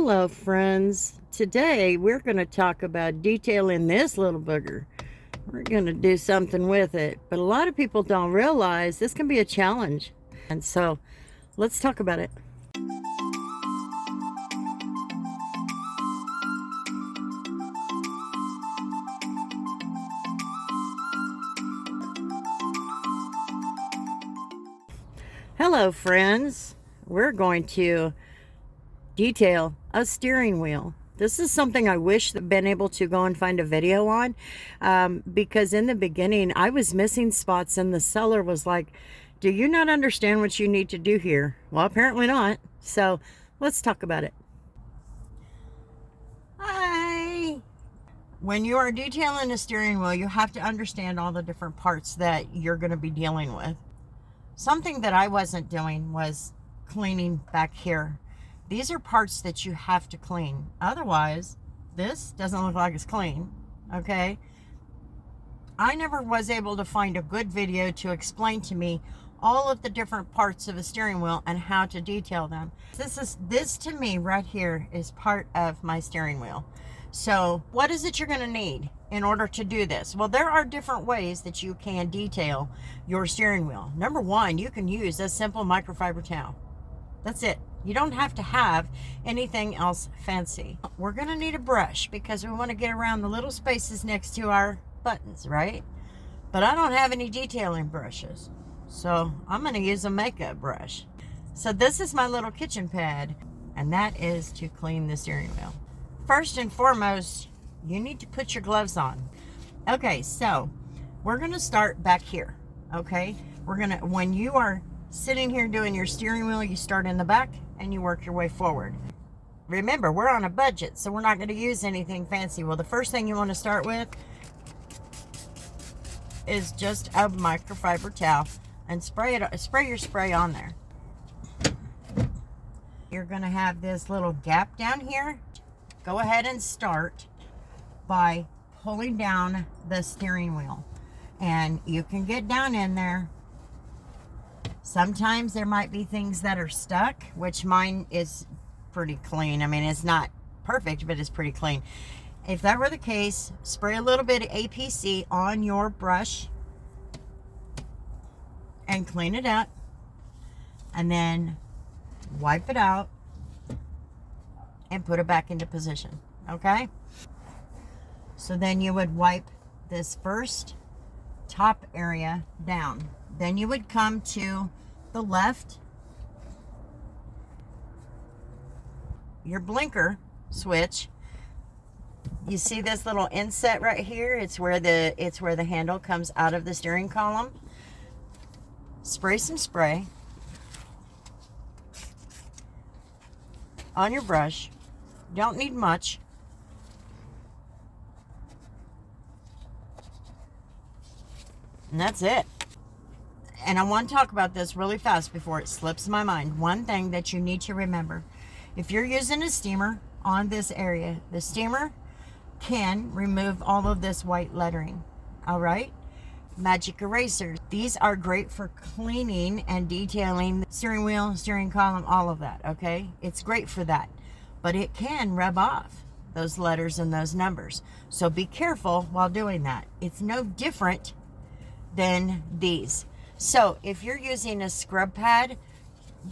Hello friends, today we're going to talk about detailing this little booger. We're going to do something with it, but a lot of people don't realize this can be a challenge, and so let's talk about it. Hello friends, we're going to detail a steering wheel. This is something I wish I'd been able to go and find a video on, because in the beginning I was missing spots and the seller was like, do you not understand what you need to do here? Well, apparently not. So let's talk about it. Hi. When you are detailing a steering wheel, you have to understand all the different parts that you're going to be dealing with. Something that I wasn't doing was cleaning back here. These are parts that you have to clean. Otherwise, this doesn't look like it's clean, okay? I never was able to find a good video to explain to me all of the different parts of a steering wheel and how to detail them. This to me right here is part of my steering wheel. So what is it you're going to need in order to do this? Well, there are different ways that you can detail your steering wheel. Number one, you can use a simple microfiber towel. That's it. You don't have to have anything else fancy. We're going to need a brush because we want to get around the little spaces next to our buttons, right? But I don't have any detailing brushes, so I'm going to use a makeup brush. So this is my little kitchen pad, and that is to clean the steering wheel. First and foremost, you need to put your gloves on. Okay, so we're going to start back here, okay? When you are sitting here doing your steering wheel, you start in the back and you work your way forward. Remember, we're on a budget, so we're not going to use anything fancy. Well, the first thing you want to start with is just a microfiber towel and spray your spray on there. You're going to have this little gap down here. Go ahead and start by pulling down the steering wheel, and you can get down in there. Sometimes there might be things that are stuck, which mine is pretty clean. I mean, it's not perfect, but it's pretty clean. If that were the case, spray a little bit of APC on your brush and clean it up, and then wipe it out and put it back into position, okay? So then you would wipe this first top area down. Then you would come to the left, your blinker switch. You see this little inset right here? It's where the handle comes out of the steering column. Spray some spray on your brush. Don't need much. And that's it. And I want to talk about this really fast before it slips my mind. One thing that you need to remember, if you're using a steamer on this area, the steamer can remove all of this white lettering. All right? Magic erasers. These are great for cleaning and detailing the steering wheel, steering column, all of that, okay? It's great for that. But it can rub off those letters and those numbers. So be careful while doing that. It's no different than these. So if you're using a scrub pad,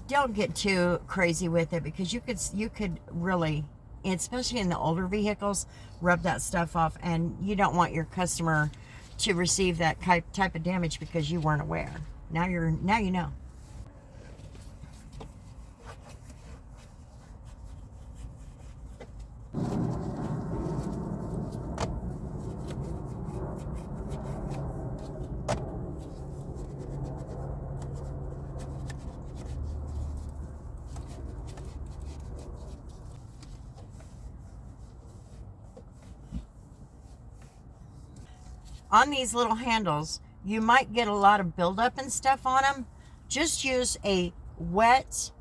don't get too crazy with it, because you could really, especially in the older vehicles, rub that stuff off, and you don't want your customer to receive that type of damage because you weren't aware. Now you know. On these little handles, you might get a lot of buildup and stuff on them. Just use a wet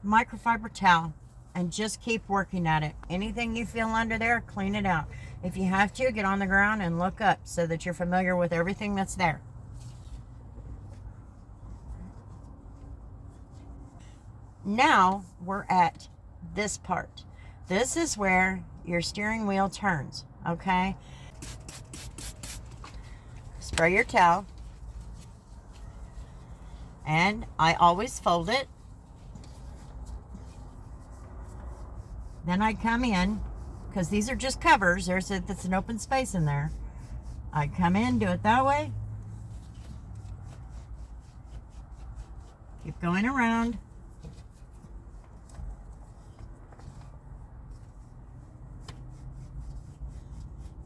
microfiber towel and just keep working at it. Anything you feel under there, clean it out. If you have to, get on the ground and look up so that you're familiar with everything that's there. Now we're at this part. This is where your steering wheel turns, okay? Spray your towel. And I always fold it. Then I come in, because these are just covers. There's an open space in there. I come in, do it that way. Keep going around.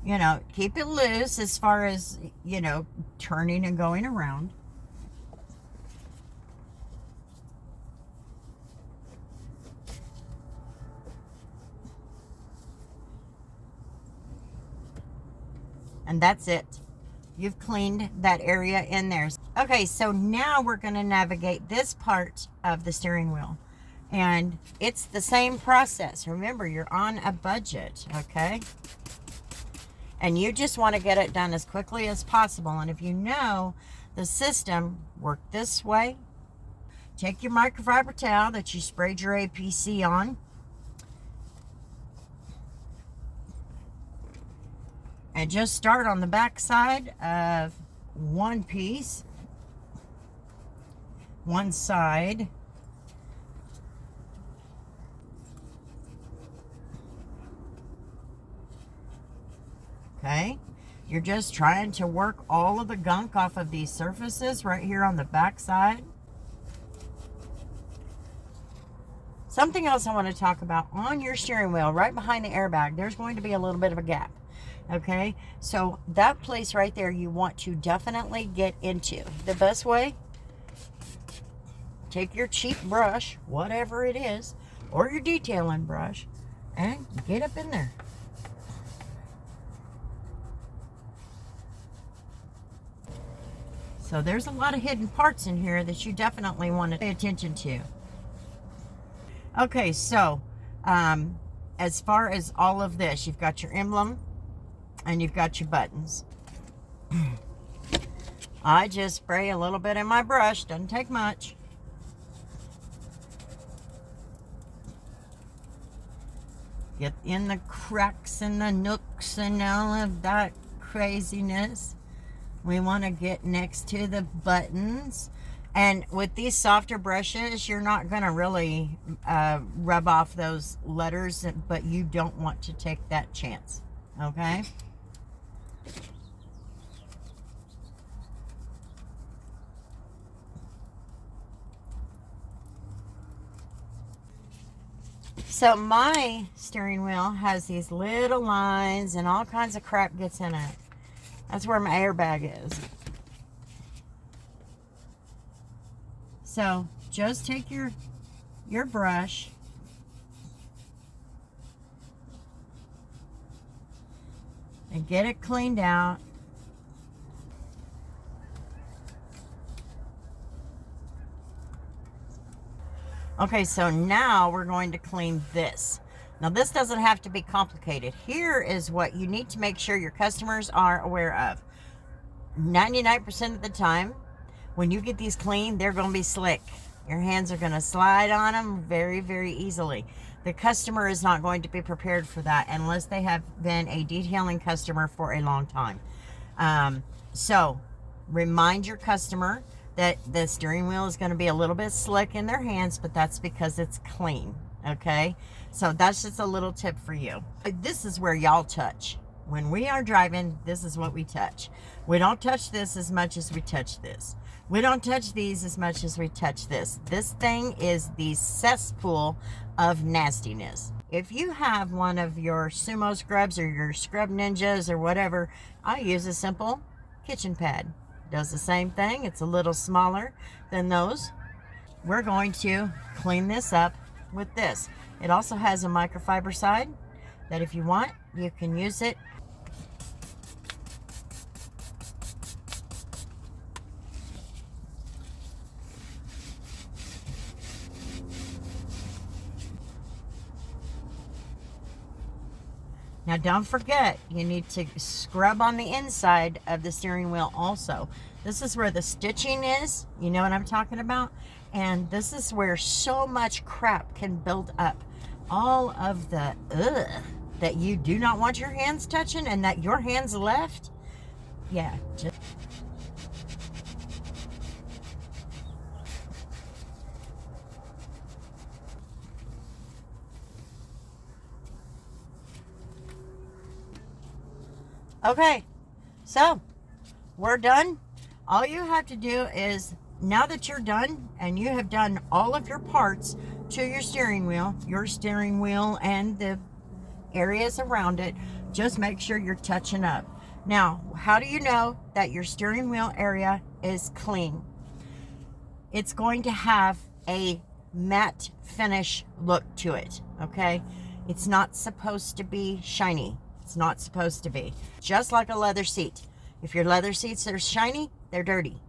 You know, keep it loose as far as, you know, turning and going around. And that's it. You've cleaned that area in there. Okay, so now we're going to navigate this part of the steering wheel. And it's the same process. Remember, you're on a budget, okay? And you just want to get it done as quickly as possible. And if you know the system, work this way. Take your microfiber towel that you sprayed your APC on. And just start on the back side of one piece. One side. Okay, you're just trying to work all of the gunk off of these surfaces right here on the back side. Something else I want to talk about, on your steering wheel, right behind the airbag, there's going to be a little bit of a gap. Okay, so that place right there you want to definitely get into. The best way, take your cheap brush, whatever it is, or your detailing brush, and get up in there. So there's a lot of hidden parts in here that you definitely want to pay attention to. Okay, so as far as all of this, you've got your emblem and you've got your buttons. I just spray a little bit in my brush, doesn't take much. Get in the cracks and the nooks and all of that craziness. We want to get next to the buttons. And with these softer brushes, you're not going to really rub off those letters, but you don't want to take that chance. Okay? So my steering wheel has these little lines and all kinds of crap gets in it. That's where my airbag is. So just take your brush and get it cleaned out. Okay, so now we're going to clean this. Now this doesn't have to be complicated. Here is what you need to make sure your customers are aware of. 99% of the time, when you get these clean, they're going to be slick. Your hands are going to slide on them very, very easily. The customer is not going to be prepared for that unless they have been a detailing customer for a long time. So remind your customer that the steering wheel is going to be a little bit slick in their hands, but that's because it's clean. Okay, so that's just a little tip for you. This is where y'all touch. When we are driving, this is what we touch. We don't touch this as much as we touch this. We don't touch these as much as we touch this. This thing is the cesspool of nastiness. If you have one of your sumo scrubs or your scrub ninjas or whatever, I use a simple kitchen pad. Does the same thing. It's a little smaller than those. We're going to clean this up with this. It also has a microfiber side that if you want, you can use it. Now don't forget, you need to scrub on the inside of the steering wheel also. This is where the stitching is, you know what I'm talking about? And this is where so much crap can build up all of the that you do not want your hands touching and that your hands left. Yeah, just okay. So we're done. All you have to do is, now that you're done and you have done all of your parts to your steering wheel and the areas around it, just make sure you're touching up. Now, how do you know that your steering wheel area is clean? It's going to have a matte finish look to it, okay? It's not supposed to be shiny. It's not supposed to be. Just like a leather seat. If your leather seats are shiny, they're dirty.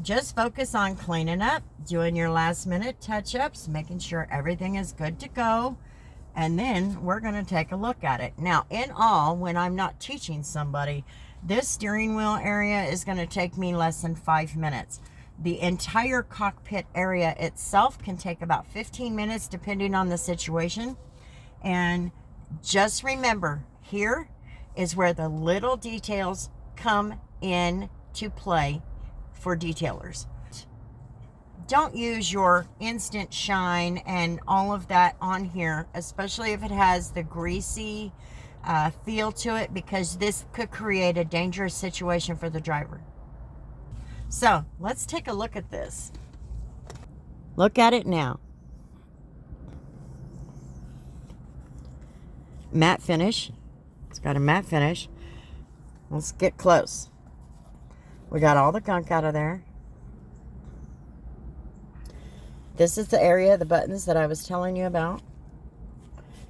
Just focus on cleaning up, doing your last minute touch-ups, making sure everything is good to go, and then we're going to take a look at it. Now, in all, when I'm not teaching somebody, this steering wheel area is going to take me less than 5 minutes. The entire cockpit area itself can take about 15 minutes depending on the situation. And just remember, here is where the little details come in to play for detailers. Don't use your instant shine and all of that on here, especially if it has the greasy feel to it, because this could create a dangerous situation for the driver. So let's take a look at this. Look at it now. Matte finish. It's got a matte finish. Let's get close. We got all the gunk out of there. This is the area, the buttons that I was telling you about.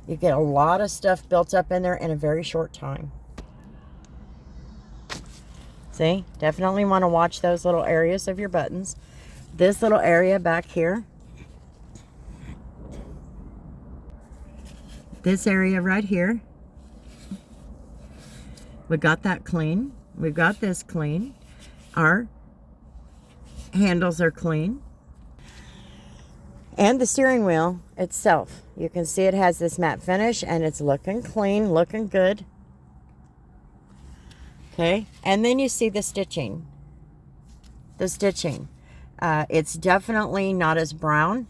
You get a lot of stuff built up in there in a very short time. See, definitely want to watch those little areas of your buttons. This little area back here. This area right here. We got that clean. We got this clean. Our handles are clean. And the steering wheel itself. You can see it has this matte finish and it's looking clean, looking good. Okay, and then you see the stitching. The stitching. It's definitely not as brown.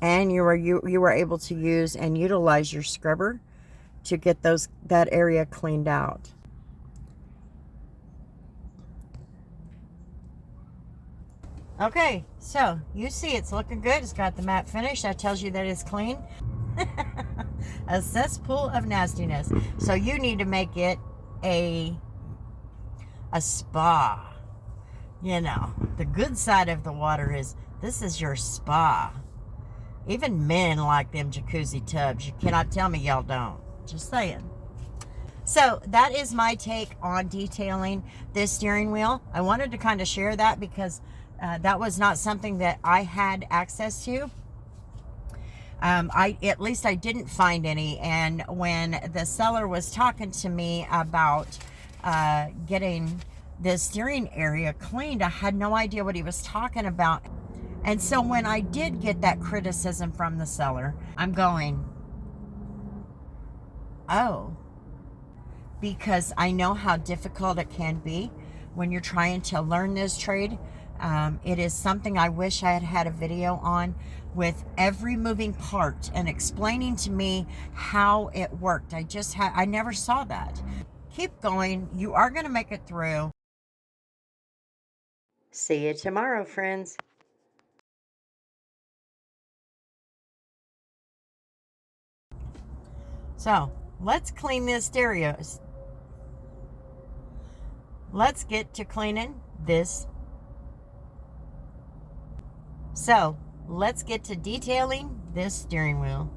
And you were able to use and utilize your scrubber to get that area cleaned out. Okay, so you see it's looking good. It's got the matte finish. That tells you that it's clean. A cesspool of nastiness. So you need to make it a spa. You know, the good side of the water is this is your spa. Even men like them jacuzzi tubs. You cannot tell me y'all don't. Just saying. So that is my take on detailing this steering wheel. I wanted to kind of share that because that was not something that I had access to. At least I didn't find any. And when the seller was talking to me about getting the steering area cleaned, I had no idea what he was talking about. And so when I did get that criticism from the seller, I'm going, oh, because I know how difficult it can be when you're trying to learn this trade. It is something I wish I had had a video on with every moving part and explaining to me how it worked. I never saw that. Keep going. You are going to make it through. See you tomorrow, friends. So let's clean this stereo. Let's get to cleaning this. So let's get to detailing this steering wheel.